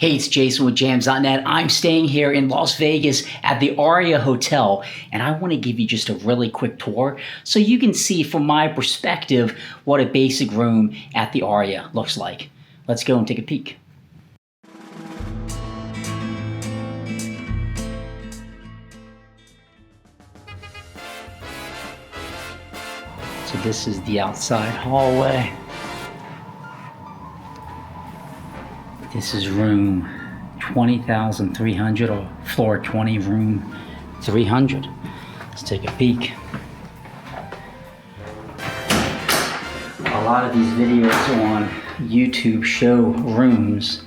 Hey, it's Jason with jamzDOTnet. I'm staying here in Las Vegas at the Aria Hotel, and I want to give you just a really quick tour so you can see from my perspective what a basic room at the Aria looks like. Let's go and take a peek. So this is the outside hallway. This is room 20,300 or floor 20, room 300. Let's take a peek. A lot of these videos on YouTube show rooms,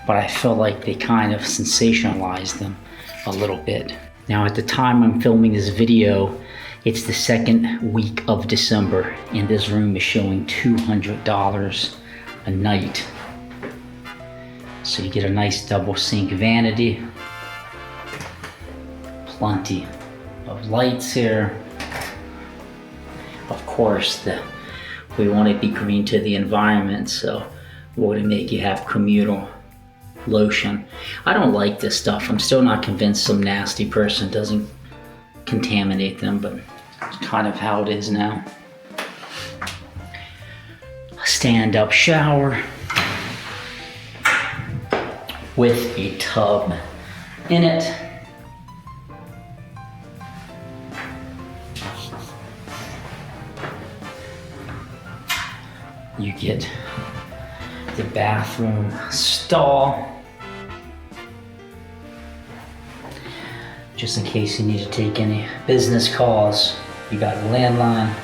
but I feel like they kind of sensationalize them a little bit. Now at the time I'm filming this video, it's the second week of December, and this room is showing $200 a night. So you get a nice double sink vanity, plenty of lights here. Of course, we want to be green to the environment, so we're going to make you have communal lotion. I don't like this stuff. I'm still not convinced some nasty person doesn't contaminate them, but it's kind of how it is now. A stand-up shower with a tub in it. You get the bathroom stall, just in case you need to take any business calls. You got a landline.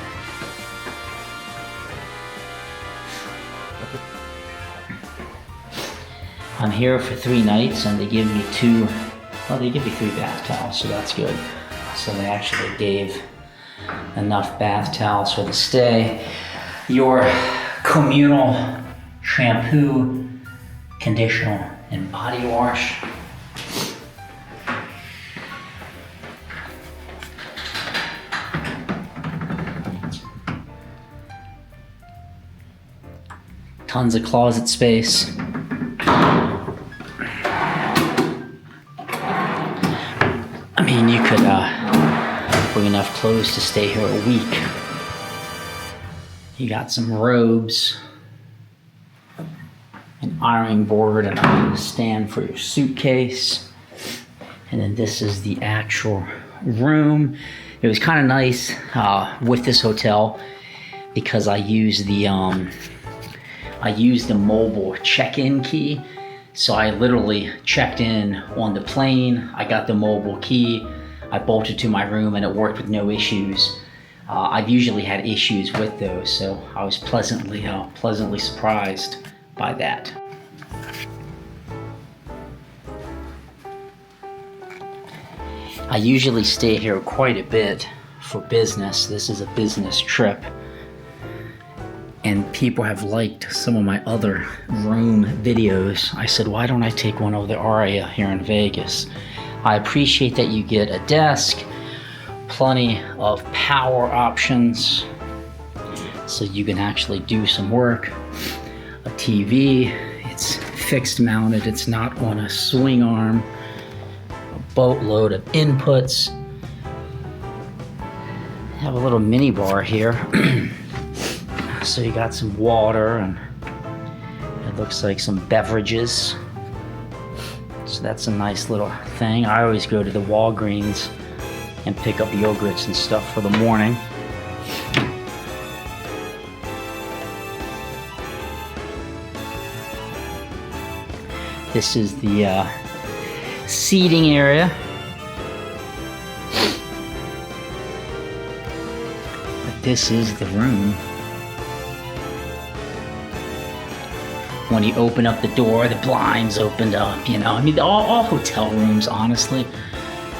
I'm here for 3 nights and they give me they give me 3 bath towels, so that's good. So they actually gave enough bath towels for the stay. Your communal shampoo, conditioner, and body wash. Tons of closet space. I mean, you could bring enough clothes to stay here a week. You got some robes, an ironing board, and a stand for your suitcase. And then this is the actual room. It was kind of nice with this hotel because I used the mobile check-in key. So I literally checked in on the plane, I got the mobile key, I bolted to my room, and it worked with no issues. I've usually had issues with those, so I was pleasantly surprised by that. I usually stay here quite a bit for business. This is a business trip. And people have liked some of my other room videos. I said, why don't I take one of the Aria here in Vegas? I appreciate that you get a desk, plenty of power options, so you can actually do some work. A TV, it's fixed mounted, it's not on a swing arm. A boatload of inputs. Have a little mini bar here. So you got some water and it looks like some beverages. So that's a nice little thing. I always go to the Walgreens and pick up yogurts and stuff for the morning. This is the seating area. But this is the room. When you open up the door, the blinds opened up, you know. I mean, all hotel rooms, honestly,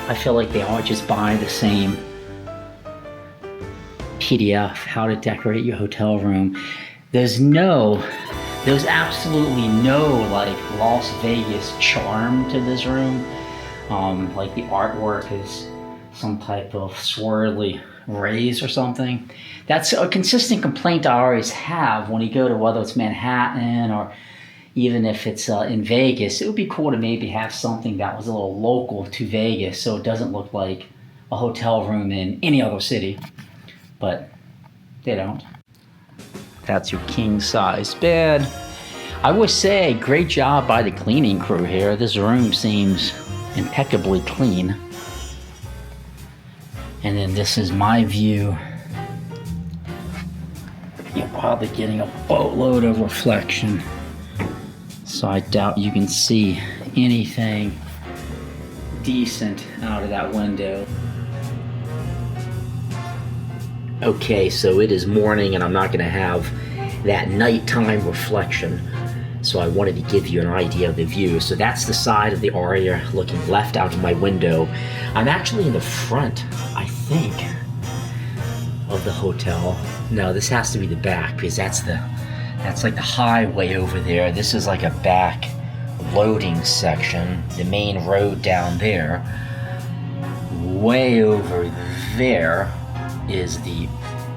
I feel like they all just buy the same PDF, how to decorate your hotel room. There's absolutely no like Las Vegas charm to this room. Like the artwork is some type of swirly rays or something. That's a consistent complaint I always have when you go to, whether it's Manhattan or even if it's in Vegas, it would be cool to maybe have something that was a little local to Vegas so it doesn't look like a hotel room in any other city, but they don't. That's your king size bed. I would say great job by the cleaning crew here. This room seems impeccably clean. And then this is my view. You're probably getting a boatload of reflection, so I doubt you can see anything decent out of that window. Okay, so it is morning and I'm not gonna have that nighttime reflection, so I wanted to give you an idea of the view. So that's the side of the Aria looking left out of my window. I'm actually in the front, I think, of the hotel. No, this has to be the back, because that's like the highway over there. This is like a back loading section, the main road down there. Way over there is the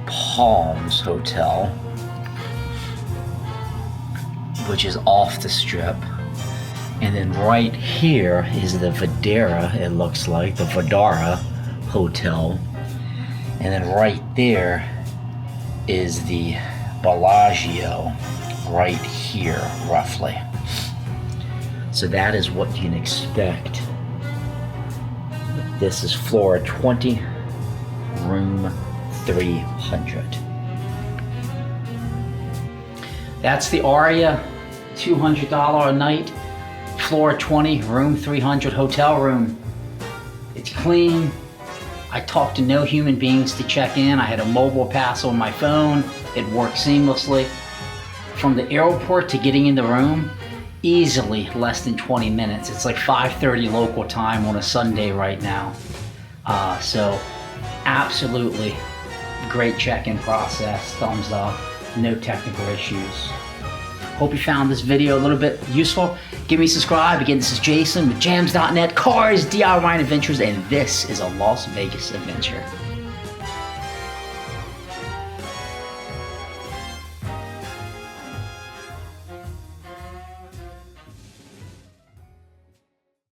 Palms Hotel, which is off the strip. And then right here is the Videra, it looks like, the Vidara Hotel. And then right there is the Bellagio, right here, roughly. So that is what you can expect. This is floor 20, room 300. That's the Aria, $200 a night, floor 20, room 300 hotel room. It's clean. I talked to no human beings to check in. I had a mobile pass on my phone. It worked seamlessly. From the airport to getting in the room, easily less than 20 minutes. It's like 5:30 local time on a Sunday right now. So absolutely great check-in process, thumbs up, no technical issues. Hope you found this video a little bit useful. Give me a subscribe. Again, this is Jason with jamzDOTnet, cars, DIY, and adventures, and this is a Las Vegas adventure.